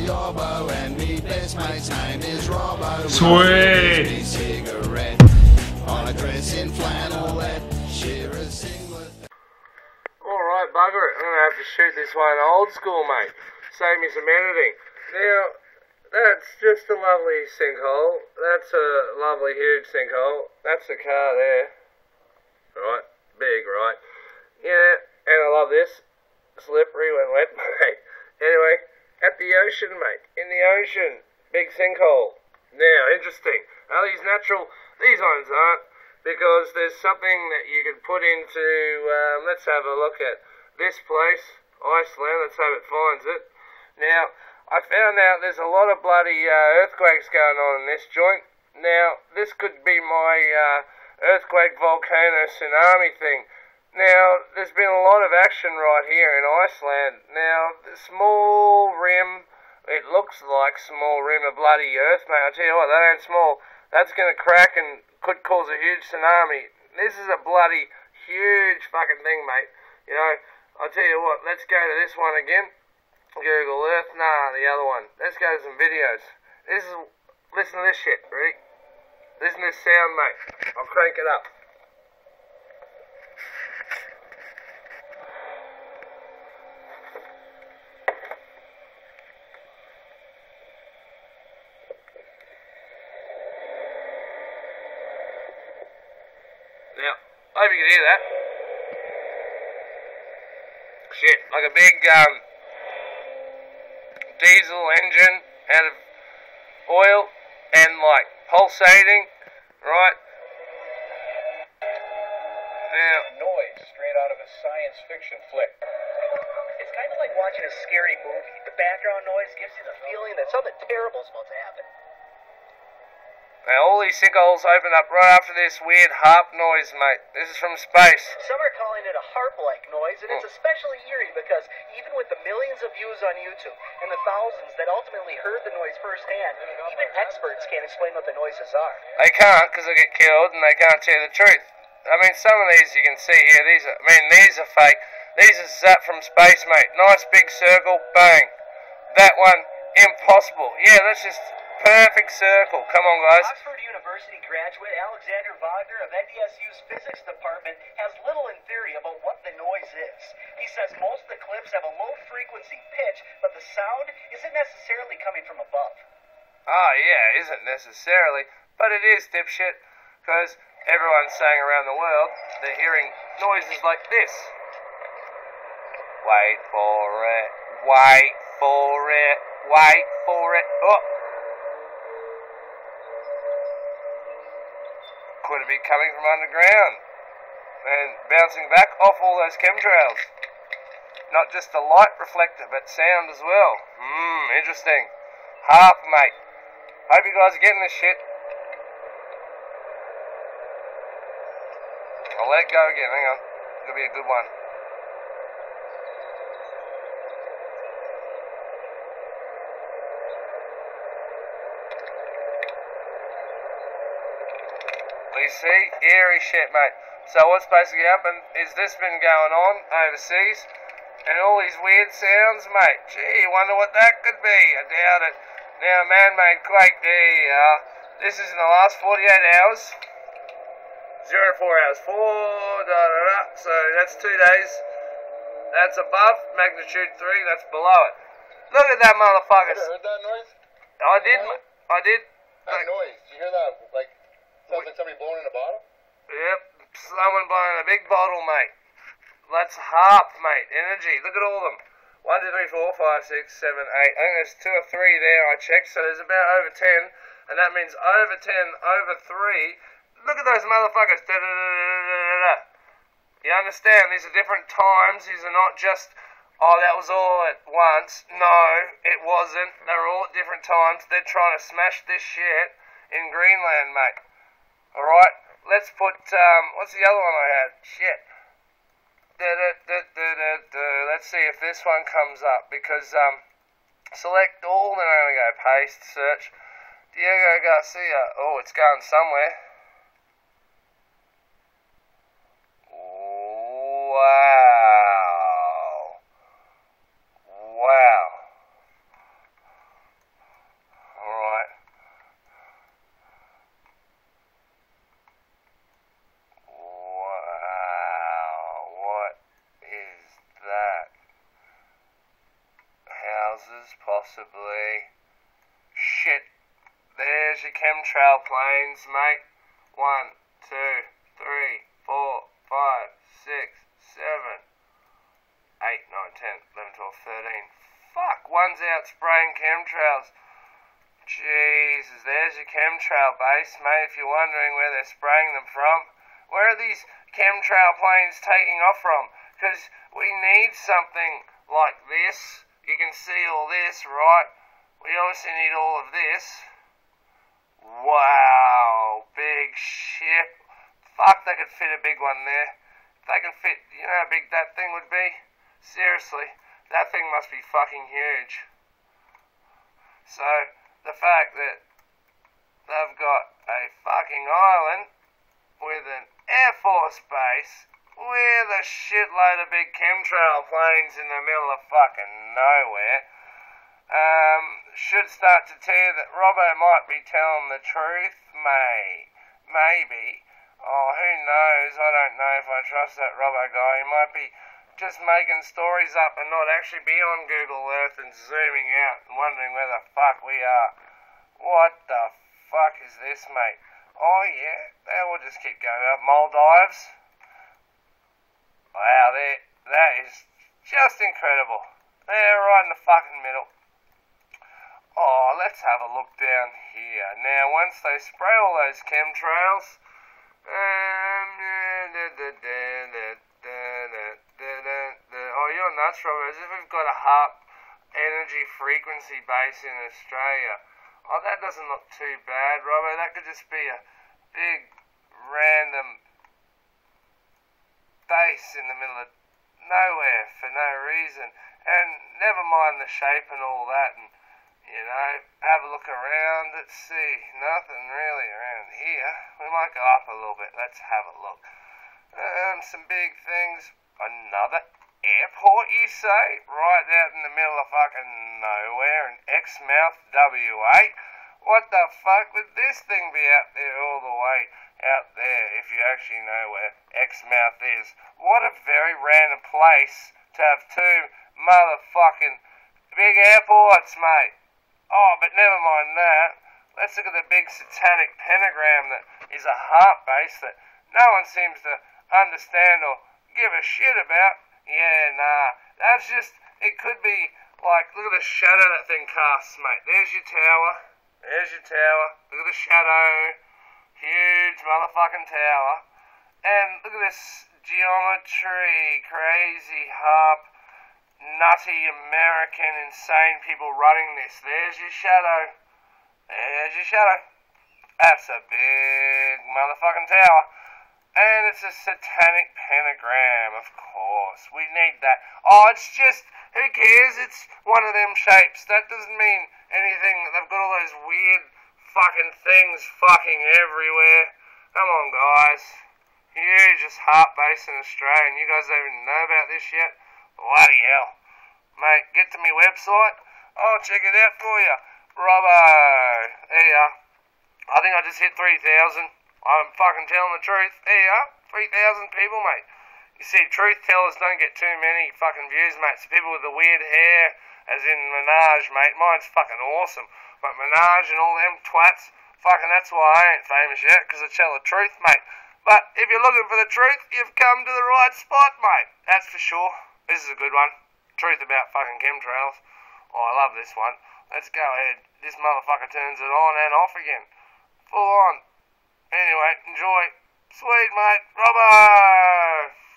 Yorbo, and me best mate's name is Robbo. Sweet. Cigarette on a dress in flannelette, shearer's singlet. Alright, bugger it. I'm going to have to shoot this one old school, mate. Save me some editing. Now, that's just a lovely sinkhole. That's a lovely huge sinkhole. That's a car there. Right, big, right? Yeah, and I love this. Slippery when wet, mate. Anyway, at the ocean, mate. In the ocean. Big sinkhole. Now, interesting. Are these natural? These ones aren't. Because there's something that you can put into, let's have a look at this place, Iceland. Let's hope it finds it. Now, I found out there's a lot of bloody earthquakes going on in this joint. Now, this could be my earthquake, volcano, tsunami thing. Now, there's been a lot of action right here in Iceland. Now, the small rim, it looks like small rim of bloody earth, mate. I tell you what, that ain't small. That's going to crack and could cause a huge tsunami. This is a bloody huge fucking thing, mate. You know, I'll tell you what, let's go to this one again. Google Earth, nah, the other one. Let's go to some videos. Listen to this shit, ready? Listen to this sound, mate. I'll crank it up. Now, I hope you can hear that. Shit, like a big diesel engine out of oil and like pulsating, right? Now, Noise straight out of a science fiction flick. It's kind of like watching a scary movie. The background noise gives you the feeling that something terrible is about to happen. now all these sinkholes open up right after this weird harp noise, mate. This is from space. Some are calling it a harp-like noise, and it's especially eerie because even with the millions of views on YouTube and the thousands that ultimately heard the noise firsthand, even experts can't explain what the noises are. They can't because they get killed and they can't tell the truth. I mean, some of these you can see here, these are fake. These are zapped from space, mate. Nice big circle, bang. That one, impossible. Yeah, that's just perfect circle. Come on, guys. Oxford University graduate Alexander Wagner of NDSU's physics department has little in theory about what the noise is. He says most of the clips have a low frequency pitch, but the sound isn't necessarily coming from above. Ah, yeah, isn't necessarily, but it is, dipshit, because everyone's saying around the world they're hearing noises like this. Wait for it, wait for it, wait for it. Oh! Could it be coming from underground and bouncing back off all those chemtrails? Not just the light reflector, but sound as well. Interesting. Harp, mate. Hope you guys are getting this shit. I'll let it go again. Hang on. It'll be a good one. You see? Eerie shit, mate. So what's basically happened is this been going on overseas, and all these weird sounds, mate. Gee, wonder what that could be. I doubt it. Now, man-made quake, there you are. This is in the last 48 hours. 04 hours. 4, so that's 2 days. That's above magnitude 3, that's below it. Look at that motherfucker. You heard that noise? I did. That noise. Did you hear that? Like, sounds like somebody blowing in a bottle? Yep, someone blowing a big bottle, mate. That's harp, mate. Energy. Look at all of them. 1, 2, 3, 4, 5, 6, 7, 8. I think there's 2 or 3 there. I checked, so there's about over 10, and that means over 10, over 3. Look at those motherfuckers. Da-da-da-da-da-da-da. You understand? These are different times. These are not just, oh, that was all at once. No, it wasn't. They were all at different times. They're trying to smash this shit in Greenland, mate. Alright, let's put, what's the other one I had? Shit. Let's see if this one comes up, because, select all, then I'm going to go paste, search. Diego Garcia. Oh, it's going somewhere. Wow. Wow. houses, possibly. Shit. There's your chemtrail planes, mate. 1, 2, 3, 4, 5, 6, 7, 8, 9, 10, 11, 12, 13. Fuck, one's out spraying chemtrails. Jesus, there's your chemtrail base, mate, if you're wondering where they're spraying them from. Where are these chemtrail planes taking off from? Because we need something like this. You can see all this, right? We obviously need all of this. Wow, big ship. Fuck, they could fit a big one there. If they can fit, you know how big that thing would be? Seriously, that thing must be fucking huge. So, the fact that they've got a fucking island with an Air Force base with a shitload of big chemtrail planes in the middle of fucking nowhere, should start to tell you that Robbo might be telling the truth, maybe. Oh, who knows? I don't know if I trust that Robbo guy. He might be just making stories up and not actually be on Google Earth and zooming out and wondering where the fuck we are. What the fuck is this, mate? Oh yeah, we'll just keep going up. Maldives. Wow, that is just incredible. They're right in the fucking middle. Oh, let's have a look down here. Now, once they spray all those chemtrails, oh, you're nuts, Robert. As if we've got a H.A.A.R.P energy frequency base in Australia. Oh, that doesn't look too bad, Robert. That could just be a big, random base in the middle of nowhere for no reason. And never mind the shape and all that, and you know, have a look around. Let's see, nothing really around here. We might go up a little bit. Let's have a look. Some big things. Another airport, you say? Right out in the middle of fucking nowhere in Exmouth, WA. What the fuck would this thing be out there all the way out there if you actually know where Exmouth is? What a very random place to have two motherfucking big airports, mate. Oh, but never mind that. Let's look at the big satanic pentagram that is a heart base that no one seems to understand or give a shit about. Yeah, nah. That's just, it could be like, look at the shadow that thing casts, mate. There's your tower. There's your tower. Look at the shadow. Huge motherfucking tower. And look at this geometry. Crazy H.A.A.R.P. Nutty American insane people running this. There's your shadow. There's your shadow. That's a big motherfucking tower. And it's a satanic pentagram, of course. We need that. Oh, it's just, who cares? It's one of them shapes. That doesn't mean anything. They've got all those weird fucking things fucking everywhere. Come on, guys. Hugest H.A.A.R.P base in Australia, and you guys don't even know about this yet? Bloody hell. Mate, get to my website. I'll check it out for you. Robbo. There you are. I think I just hit 3,000. I'm fucking telling the truth. There you are. 3,000 people, mate. You see, truth tellers don't get too many fucking views, mate. So people with the weird hair, as in Minaj, mate. Mine's fucking awesome. But Minaj and all them twats, fucking that's why I ain't famous yet, because I tell the truth, mate. But if you're looking for the truth, you've come to the right spot, mate. That's for sure. This is a good one. Truth about fucking chemtrails. Oh, I love this one. Let's go ahead. This motherfucker turns it on and off again. Full on. Anyway, enjoy. Sweet, mate. Robbo!